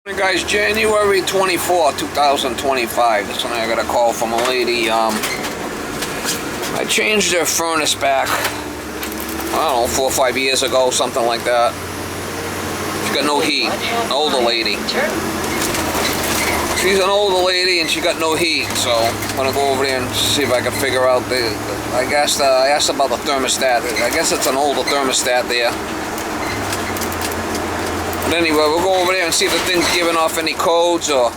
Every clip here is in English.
Hey guys, January 24, 2025. This one I got a call from a lady. I changed her furnace back, I don't know, 4 or 5 years ago, something like that. She got no heat. An older lady. She's an older lady and she got no heat, so I'm gonna go over there and see if I can figure out I asked about the thermostat. I guess it's an older thermostat there. But anyway, we'll go over there and see if the thing's giving off any codes, or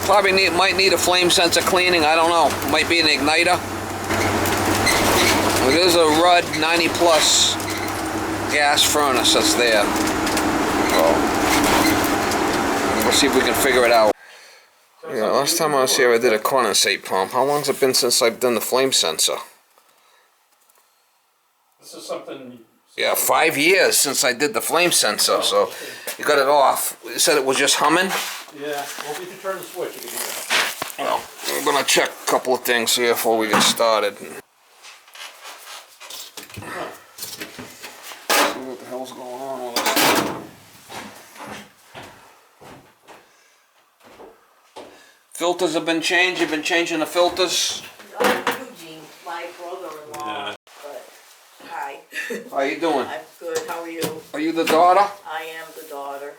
probably might need a flame sensor cleaning. I don't know. Might be an igniter. Well, there's a Rudd 90 plus gas furnace that's there. So we'll see if we can figure it out. Yeah, last time I was here I did a condensate pump. How long's it been since I've done the flame sensor? This is something... Yeah, 5 years since I did the flame sensor, so you got it off. You said it was just humming? Yeah, well, we can turn the switch, you can hear it. Well, I'm gonna check a couple of things here before we get started. See what the hell's going on with this. Filters have been changed. You've been changing the filters? Eugene, my brother-in-law. Yeah. But, hi. How you doing? I'm good. How are you? Are you the daughter? I am the daughter.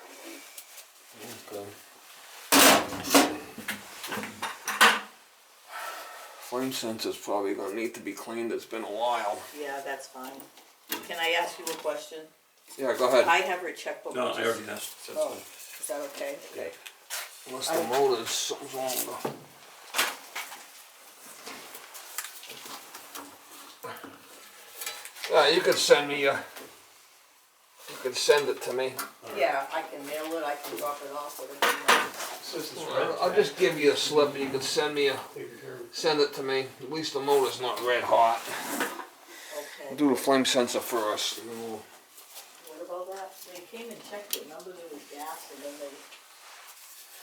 Okay. Flame sensor's probably gonna need to be cleaned. It's been a while. Yeah, that's fine. Can I ask you a question? Yeah, go ahead. I have her checkbook. No, I already asked. That's Oh, fine. is that okay? Okay. Unless the motor's something's wrong with it. Yeah, you could send me you could send it to me. Yeah, I can mail it. I can drop it off. Whatever. This is red. I'll just give you a slip and you can send it to me. At least the motor's not red hot. Okay. We'll do the flame sensor first. And then we'll... What about that? They came and checked it. Remember there was gas, and then they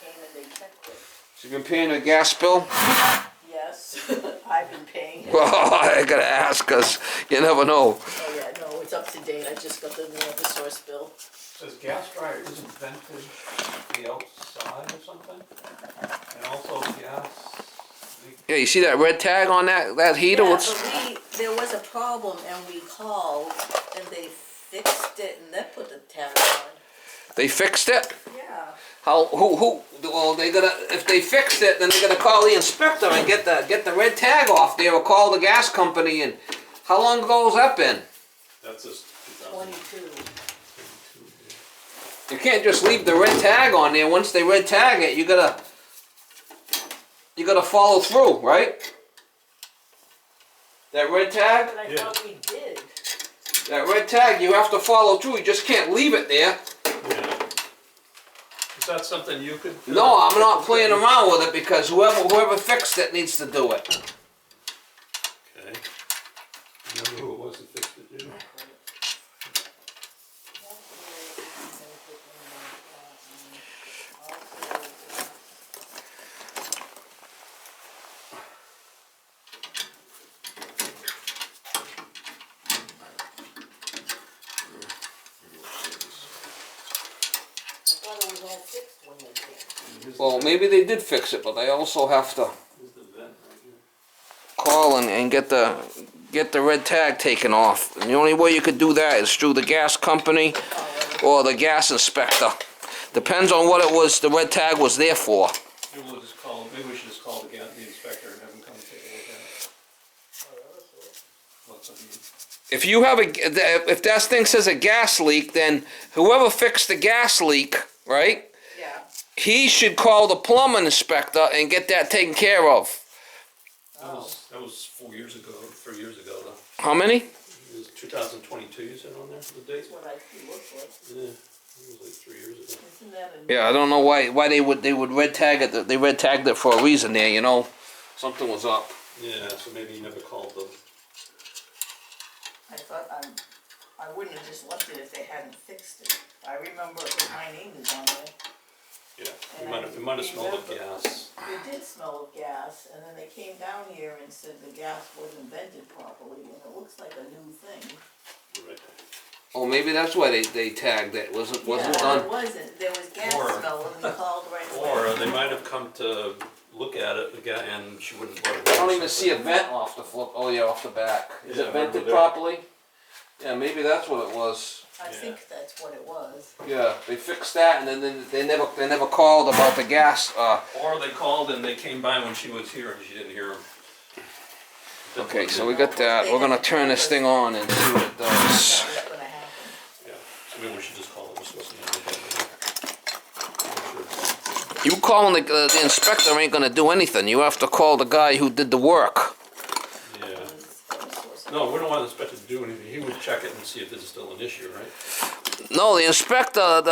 came and they checked it. So you've been paying a gas bill? Yes, I've been paying it. Well, I gotta ask, cause you never know. Oh yeah, no, it's up to date. I just got the new source bill. Says gas dryer isn't vented the outside or something? And also gas leak. Yeah, you see that red tag on that heater? Yeah, What's... but there was a problem and we called and they fixed it and they put the tag on. They fixed it? Yeah. How? Who? Well, they gotta. If they fixed it, then they gotta call the inspector and get the red tag off there, or call the gas company. And how long ago has that been? That's just 22. You can't just leave the red tag on there. Once they red tag it, you gotta follow through, right? That red tag? But I Yeah. thought we did. That red tag, you have to follow through. You just can't leave it there. Yeah. Is that something you could do? No, I'm not playing around with it because whoever fixed it needs to do it. Okay. Remember who it was that fixed it, didn't you? Well, maybe they did fix it, but they also have to There's the vent right here. call and get the red tag taken off. And the only way you could do that is through the gas company or the gas inspector. Depends on what it was the red tag was there for. Maybe we should just call the inspector and have him come and take a look at it. What's up, If you have if that thing says a gas leak, then whoever fixed the gas leak, right? Yeah. He should call the plumbing inspector and get that taken care of. That was 4 years ago, 3 years ago though. How many? It was 2022 you said on there, the date? That's what it looks like. Yeah, it was like 3 years ago. Isn't that a... Yeah, I don't know why they would red tag it. They red tagged it for a reason there, you know. Something was up. Yeah, so maybe you never called them. I thought I wouldn't have just left it if they hadn't fixed it. I remember my name is on there. Yeah, And it might have smelled of gas. It did smell of gas, and then they came down here and said the gas wasn't vented properly, and it looks like a new thing. Right. Oh, maybe that's why they tagged it. Wasn't Yeah, done. it wasn't, there was gas Or- smell and we called right away. Or they might have come to look at it again and she wouldn't let it. I don't even see a vent off the flip. Oh yeah, off the back. Is Yeah, it vented over there. properly? Yeah, maybe that's what it was. I Yeah. think that's what it was. Yeah, they fixed that, and then they never called about the gas. Or they called and they came by when she was here and she didn't hear them. Okay, so we got that. We're gonna turn this thing on and see what it does. That's gonna happen. Yeah, so maybe we should just call it. We're supposed to have it. You calling the inspector ain't gonna do anything. You have to call the guy who did the work. Yeah. No, we don't want the inspector to do anything. He would check it and see if this is still an issue, right? No, the inspector,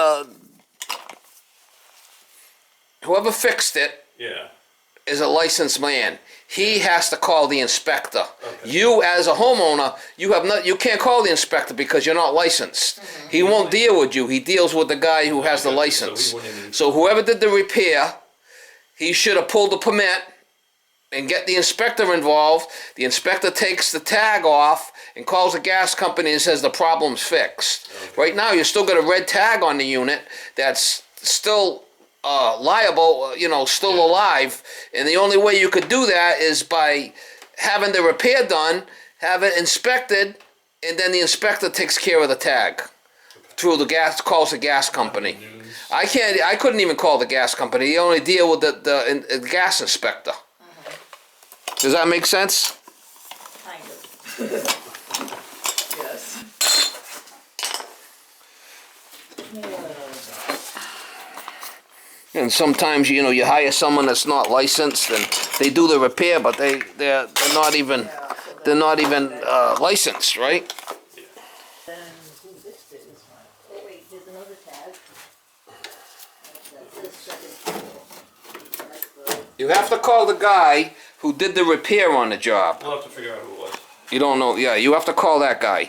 whoever fixed it Yeah. is a licensed man. He has to call the inspector. Okay. You, as a homeowner, you can't call the inspector because you're not licensed. He won't deal with you. He deals with the guy who has the Okay, so he license. wouldn't even- So whoever did the repair, he should have pulled the permit and get the inspector involved. The inspector takes the tag off and calls the gas company and says the problem's fixed. Okay. Right now, you still got a red tag on the unit that's still liable, still alive, and the only way you could do that is by having the repair done, have it inspected, and then the inspector takes care of the tag through calls the gas company. I couldn't even call the gas company. You only deal with the gas inspector. Does that make sense? Kind of. Yes. And sometimes, you hire someone that's not licensed, and they do the repair, but they're not even Yeah, so they're that- not even licensed, right? Then who fixed it is fine. Oh wait, here's another tag. That's the second. That's the. You have to call the guy who did the repair on the job. We'll have to figure out who it was. You don't know? Yeah, you have to call that guy.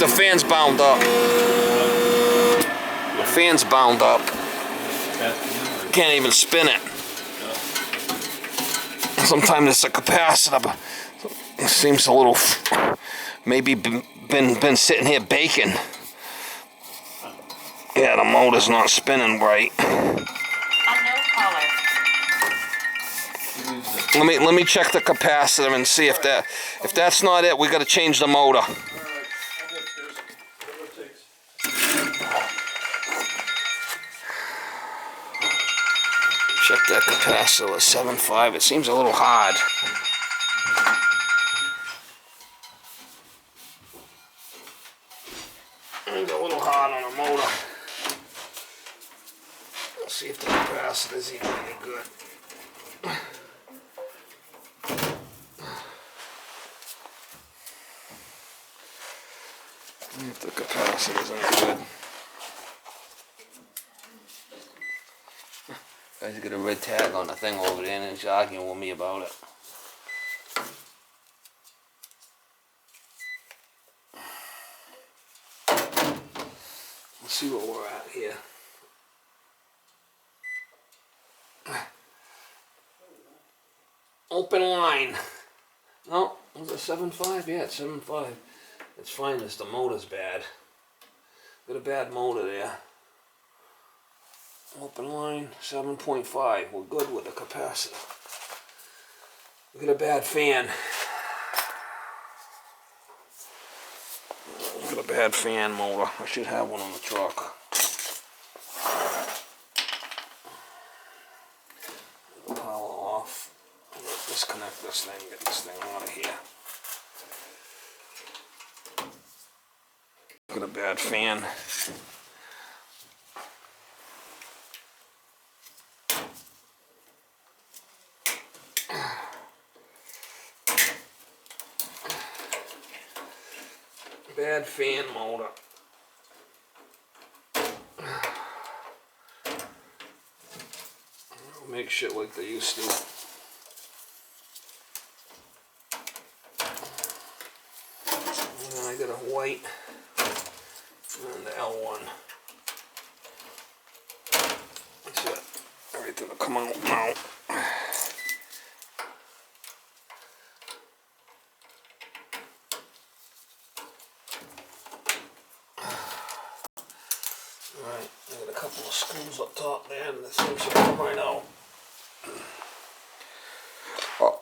The fan's bound up. The fan's bound up. Can't even spin it. Sometimes it's a capacitor, but it seems a little, maybe been sitting here baking. Yeah, the motor's not spinning right. Unknown caller. Let me check the capacitor and see if that's not it. We got to change the motor. Check that capacitor, 7.5. It seems a little hard. Seems a little hard on the motor. Let's see if the capacitor's even any good. If the capacitor's any good. Guy's got a red tag on the thing over there and he's arguing with me about it. Let's see where we're at here. Open line. No, was it 7.5? Yeah, it's 7.5. It's fine, just the motor's bad. Got a bad motor there. Open line 7.5. We're good with the capacitor. We got a bad fan. Got a bad fan motor. I should have one on the truck. Power off. Disconnect this thing, get this thing out of here. Got a bad fan. Bad fan motor. Make shit like they used to. And then I got a white and the L1. That's it. Everything will come out now. Alright, I got a couple of screws up top there and this thing should come right out. Oh.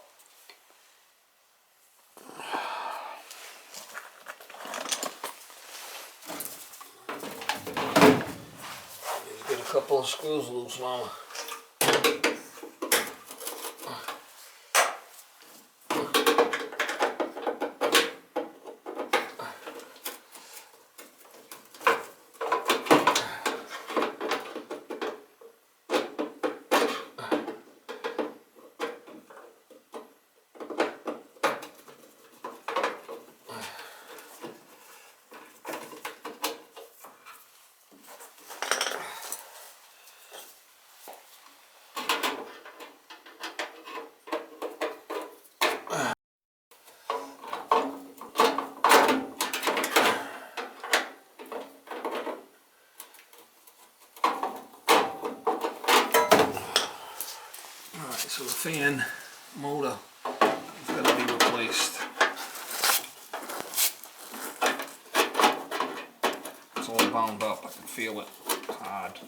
Need to get a couple of screws loose, Mama. So the fan motor is going to be replaced. It's all bound up, I can feel it. It's hard.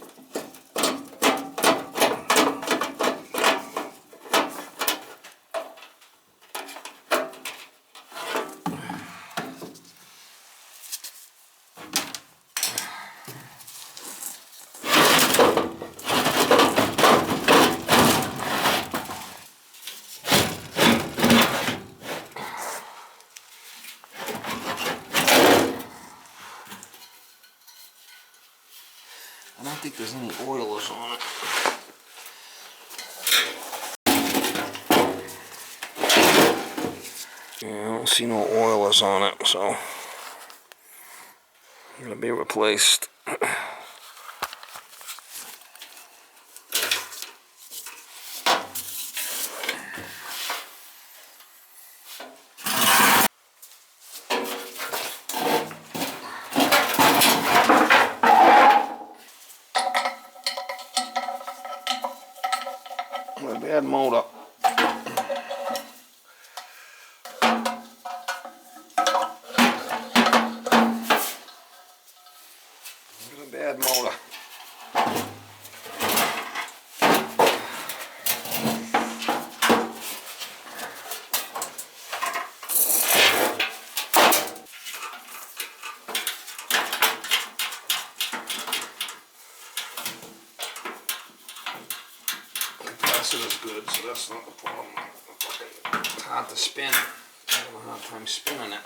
I don't think there's any oilers on it. Yeah, I don't see no oilers on it, so it's gonna be replaced. A bad motor. A bad motor. Capacitor's good, so that's not the problem. It's hard to spin. I have a hard time spinning it.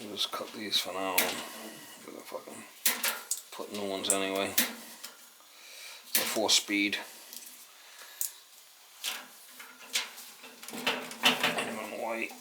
I'll just cut these for now. I'm gonna fucking put new ones anyway. It's a 4-speed. And in white.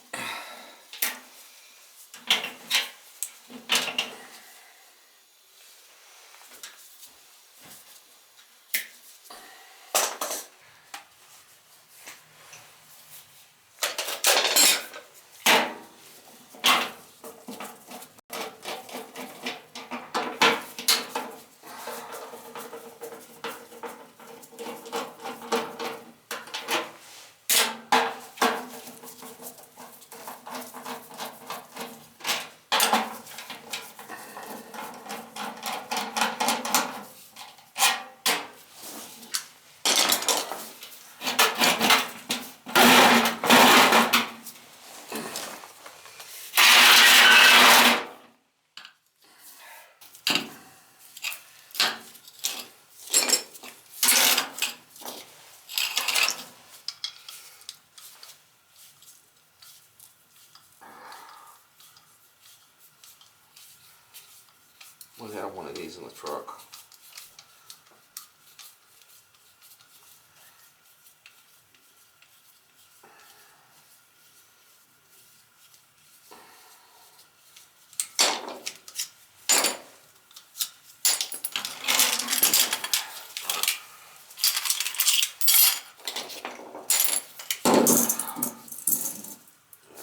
always have one of these in the truck.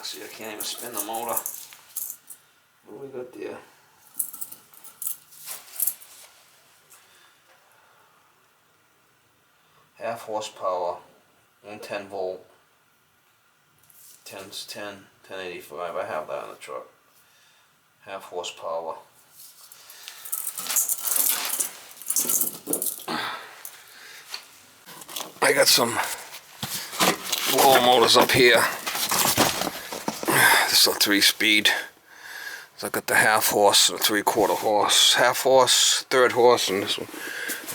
See, I can't even spin the motor. What do we got there? Half horsepower, 110 volt, 1085. I have that in the truck. Half horsepower. I got some blower motors up here. This is a 3-speed. So I got the half horse and a 3/4 horse. Half horse, third horse, and this one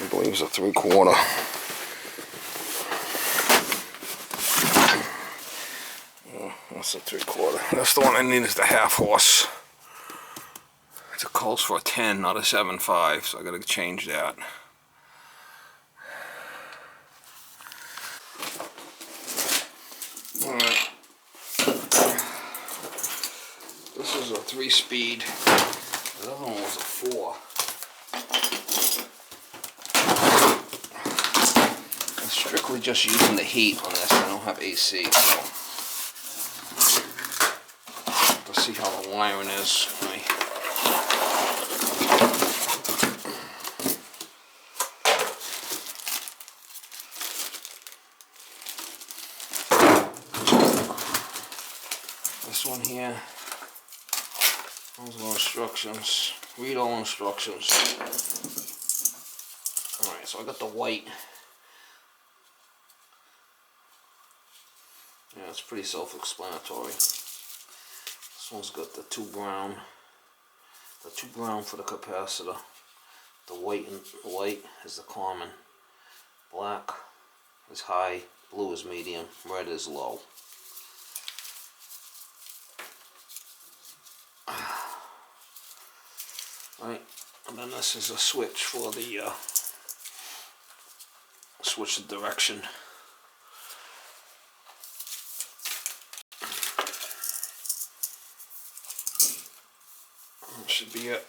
I believe is a 3/4. That's a 3/4. That's the one I need, is the half horse. It calls for a 10, not a 7.5, so I gotta change that. Alright. This is a 3-speed. The other one was a 4. I'm strictly just using the heat on this. I don't have AC, so let's see how the wiring is. This one here. Those are instructions. Read all instructions. Alright, so I got the white. Yeah, it's pretty self-explanatory. This one's got the 2 brown. The 2 brown for the capacitor. The white is the common. Black is high, blue is medium, red is low. Right, and then this is a switch for the switch the direction. That should be it.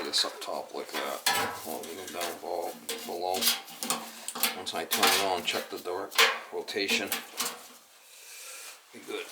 this up top like that. Hold it down below. Once I turn it on, check the direct rotation. Be good.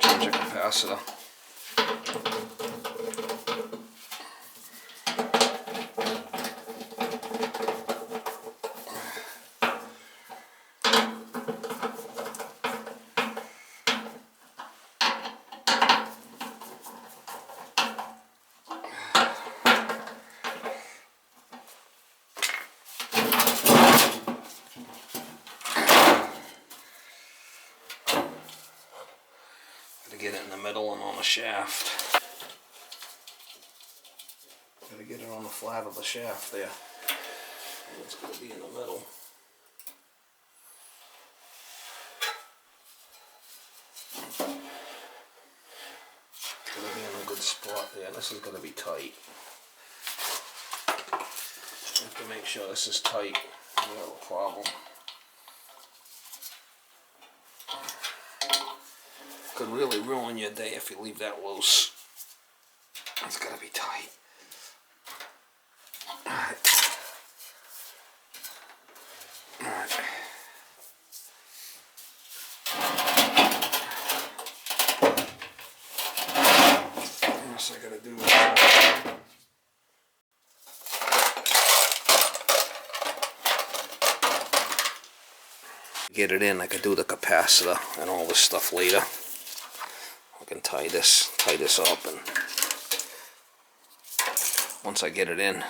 Change the capacitor. To get it in the middle and on the shaft. Gotta get it on the flat of the shaft there. And it's gonna be in the middle. It's gonna be in a good spot there. This is gonna be tight. You have to make sure this is tight. You have a problem. Could really ruin your day if you leave that loose. It's gotta be tight. Alright. Alright. What I gotta do is get it in. I could do the capacitor and all this stuff later. I can tie this up, and once I get it in.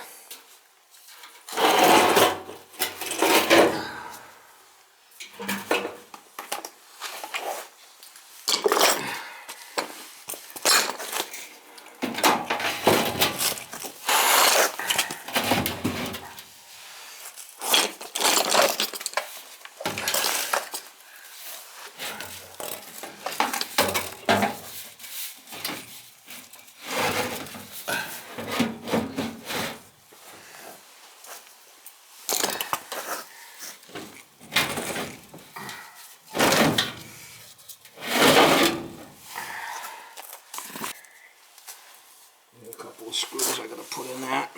A couple of screws I gotta put in that.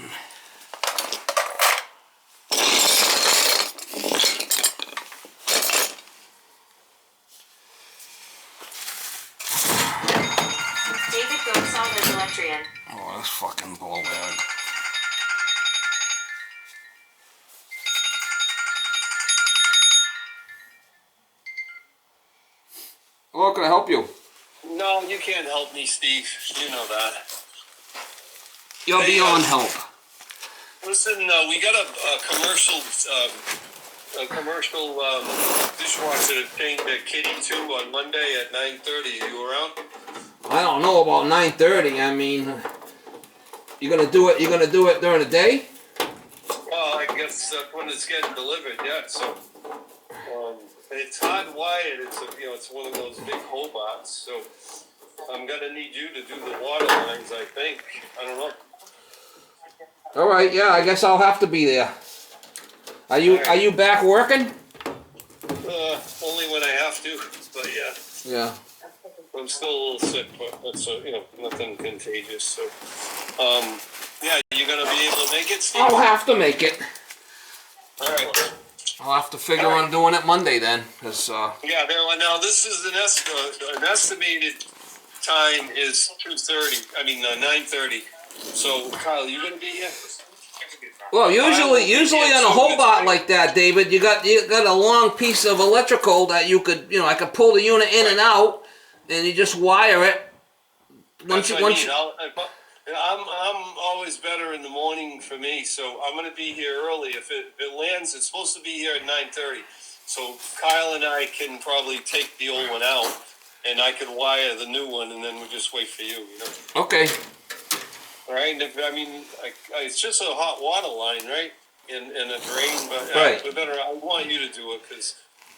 David Gonsalves Electrian. Oh, this fucking ball bag. Hello, can I help you? No, you can't help me, Steve. You know that. You're beyond help. Listen, we got a commercial dishwasher to change the kitty to on Monday at 9:30. Are you around? I don't know about 9:30. I mean, you're gonna do it. You're gonna do it during the day. Well, I guess when it's getting delivered, yeah. So, it's hardwired. It's one of those big Hobarts. So, I'm gonna need you to do the water lines. I think. I don't know. All right. Yeah. I guess I'll have to be there. Are you back working? Only when I have to. But yeah. Yeah. I'm still a little sick, but that's nothing contagious. So, yeah, you're gonna be able to make it, Steve? I'll have to make it. All right. I'll have to figure on doing it Monday then, cause Yeah, now this is an estimated time is 2:30. I mean 9:30. So Kyle, you gonna be here? well, usually on a Hobart like that, David, you got a long piece of electrical that you could, I could pull the unit in and out, and you just wire it. That's what I mean. I'm always better in the morning for me, so I'm gonna be here early. If it lands, it's supposed to be here at 9:30. So Kyle and I can probably take the old one out, and I can wire the new one, and then we'll just wait for you. You know. Okay. All right. And I mean, it's just a hot water line, right? And a drain, but Right. we better. I want you to do it because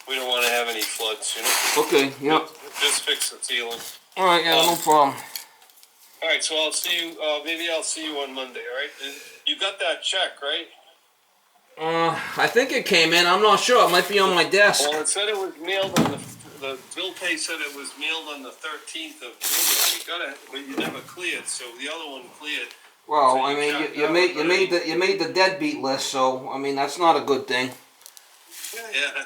we don't want to have any floods. You know. Okay. Yep. Just fix the ceiling. All right. Yeah. No problem. All right, so I'll see you. Maybe I'll see you on Monday. All right, and you got that check, right? I think it came in. I'm not sure. It might be on my desk. Well, it said it was mailed on the bill pay said it was mailed on the 13th of June. You got it, but you never cleared. So the other one cleared. Well, So I mean, you made the deadbeat list, so I mean that's not a good thing. Yeah.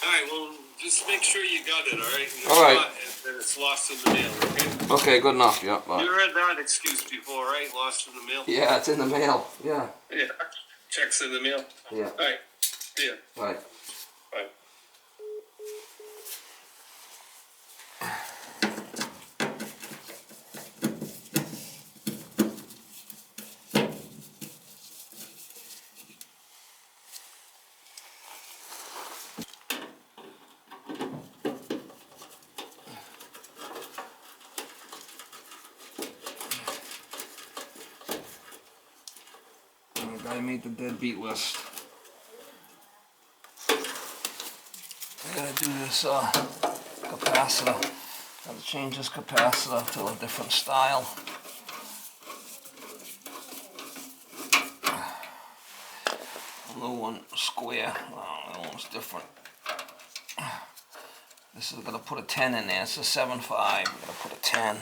All right. Well, just make sure you got it. All right. And if All right. not, then it's lost in the mail. Okay. Okay. Good enough. Yep. You heard that excuse before, right? Lost in the mail. Yeah, it's in the mail. Yeah. Yeah. Checks in the mail. Yeah. All right. See ya. Right. Bye. The guy made the deadbeat list. I gotta do this capacitor. Gotta change this capacitor to a different style. A little one square. Oh, that one's different. This is gonna put a 10 in there. It's a 7.5. I'm gonna put a 10.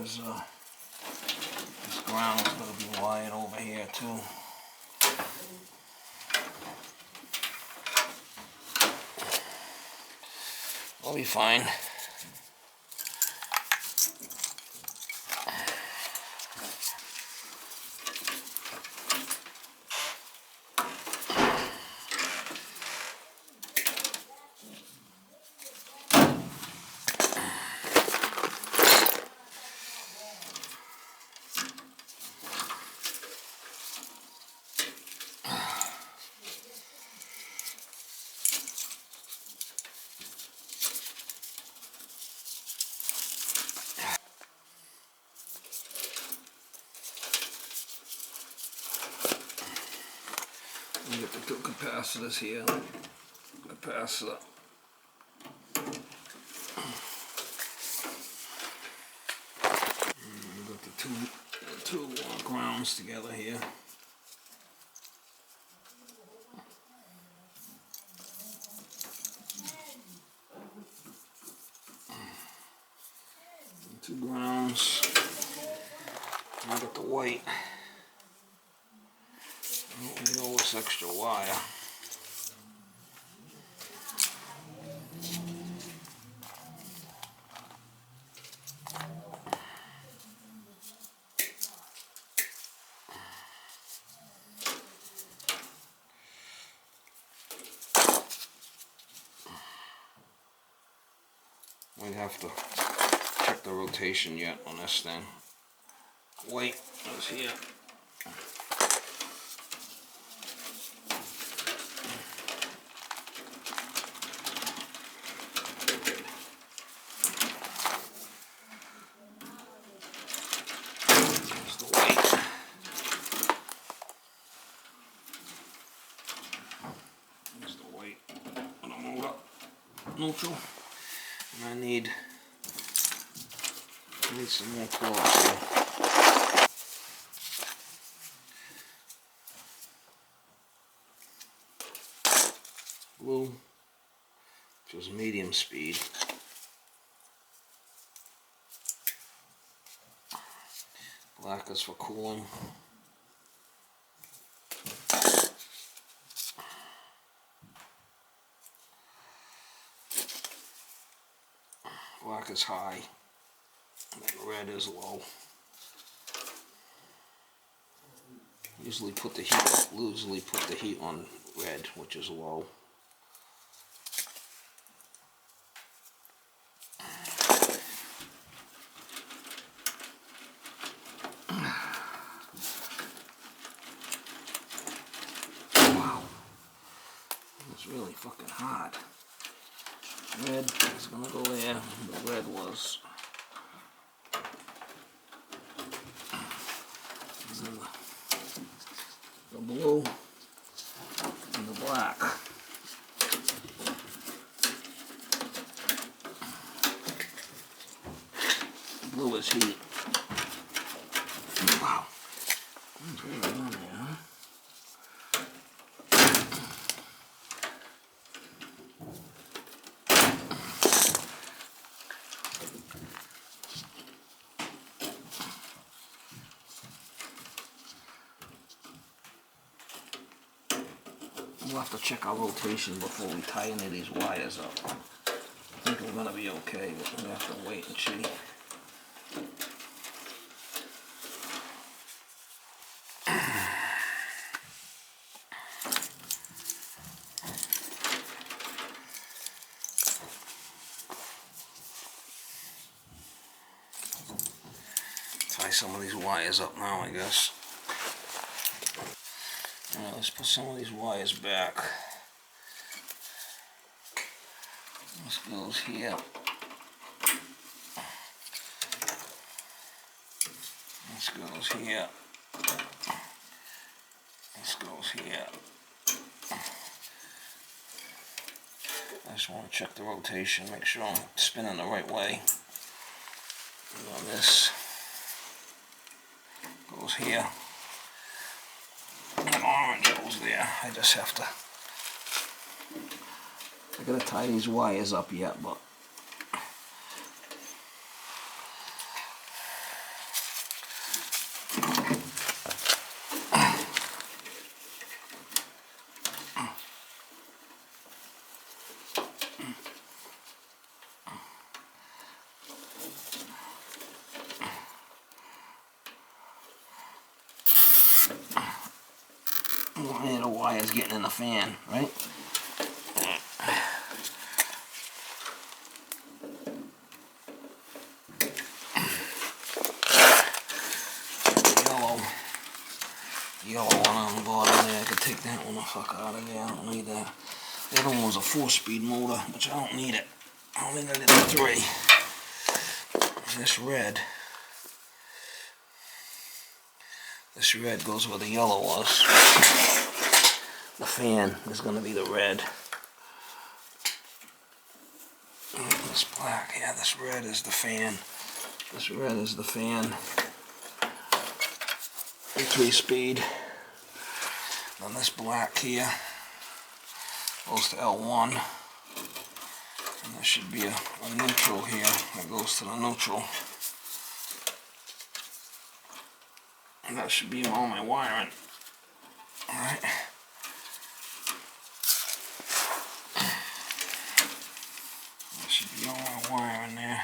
This ground is going to be wired over here too. I'll be fine. We get the two capacitors here. Capacitor. We got the two grounds together here. Two grounds. I got the white. You know this extra wire. Might have to check the rotation yet on this thing. White is here. neutral. And I need some more cloth here. Blue, which is medium speed. Black is for cooling. Black is high, and then red is low. Usually put the heat on red, which is low. Wow, it's really fucking hot. Red is gonna go there. The red was. And then the blue and the black. Blue is heat. Wow. That's really on there, huh? We'll have to check our rotation before we tie any of these wires up. I think we're gonna be okay, but we'll have to wait and see. Tie some of these wires up now, I guess. Alright, let's put some of these wires back. This goes here. This goes here. This goes here. I just want to check the rotation, make sure I'm spinning the right way. And on this goes here. That orange goes there. I just have to. I gotta tie these wires up yet, but one of the wires getting in the fan, right? Yellow one on the bottom there. I could take that one the fuck out of there. I don't need that. The other one was a 4-speed motor, which I don't need it. I only got it in 3. And this red goes where the yellow was. The fan is going to be the red. This black, yeah, this red is the fan. This red is the fan. 3-speed. Then this black here goes to L1. And there should be a neutral here that goes to the neutral. And that should be all my wiring. Alright. That should be all my wiring there.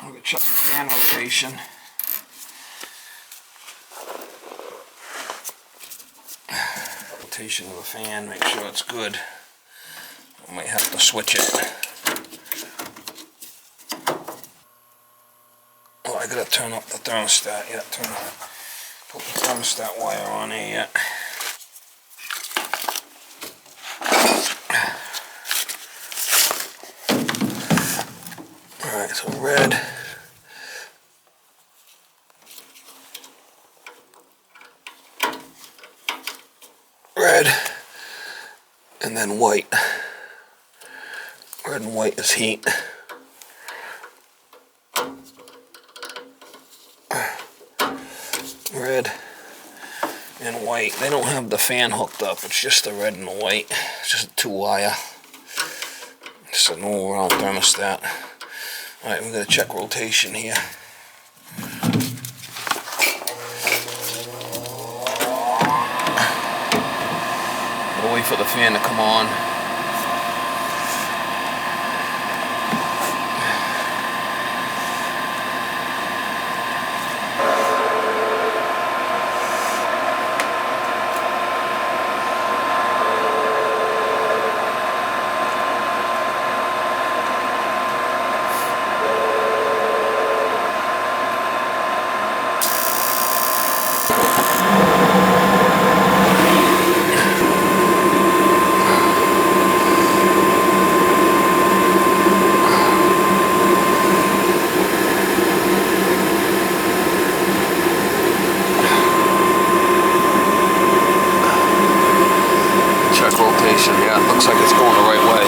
I'm going to check the fan rotation. Rotation of the fan, make sure it's good. I might have to switch it. Oh, I gotta turn up the thermostat. Yeah, put the thermostat wire on there yet. Alright, so red. Red white. Red and white is heat. Red and white. They don't have the fan hooked up. It's just the red and the white. It's just a 2-wire. Just a normal round thermostat. Alright, we're going to check rotation here. We'll wait for the fan to come on. Yeah, it looks like it's going the right way.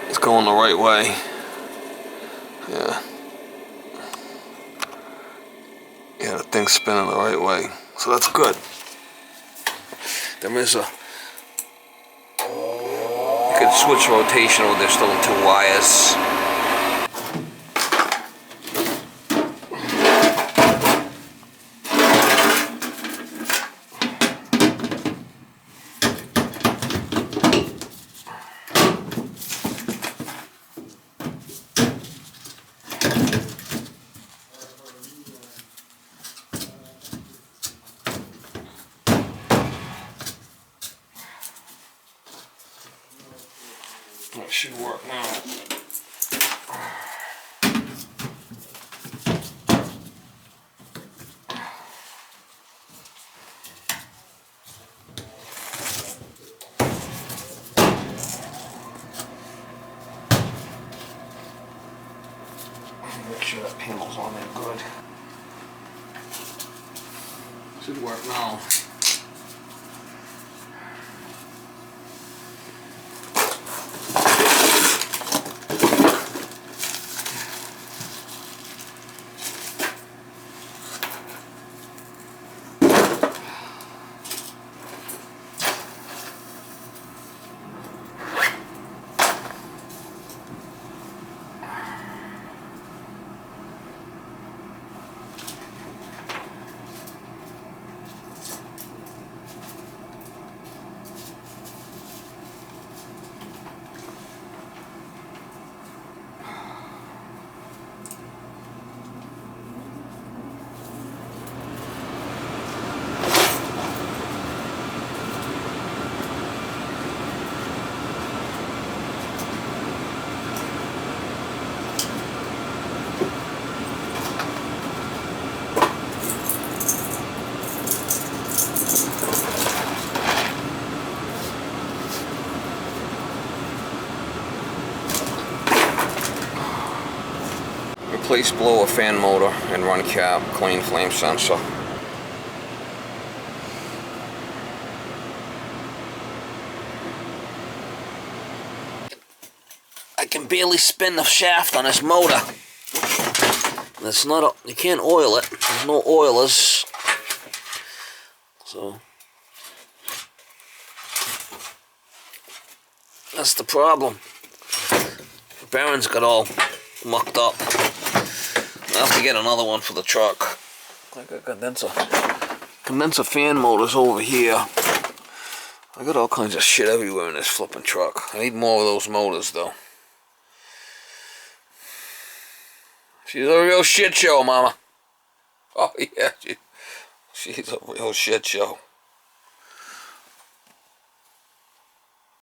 It's going the right way. Yeah. Yeah, the thing's spinning the right way. So that's good. There is a... You can switch rotation with, there's still 2 wires. That should work now. Make sure that panel's on there good. Should work now. Replace blower, fan motor, and run cap, clean flame sensor. I can barely spin the shaft on this motor. That's not a, you can't oil it. There's no oilers. So that's the problem. The bearings got all mucked up. I'll have to get another one for the truck. Like a condenser fan motors over here. I got all kinds of shit everywhere in this flipping truck. I need more of those motors though. She's a real shit show, Mama. Oh yeah, she's a real shit show.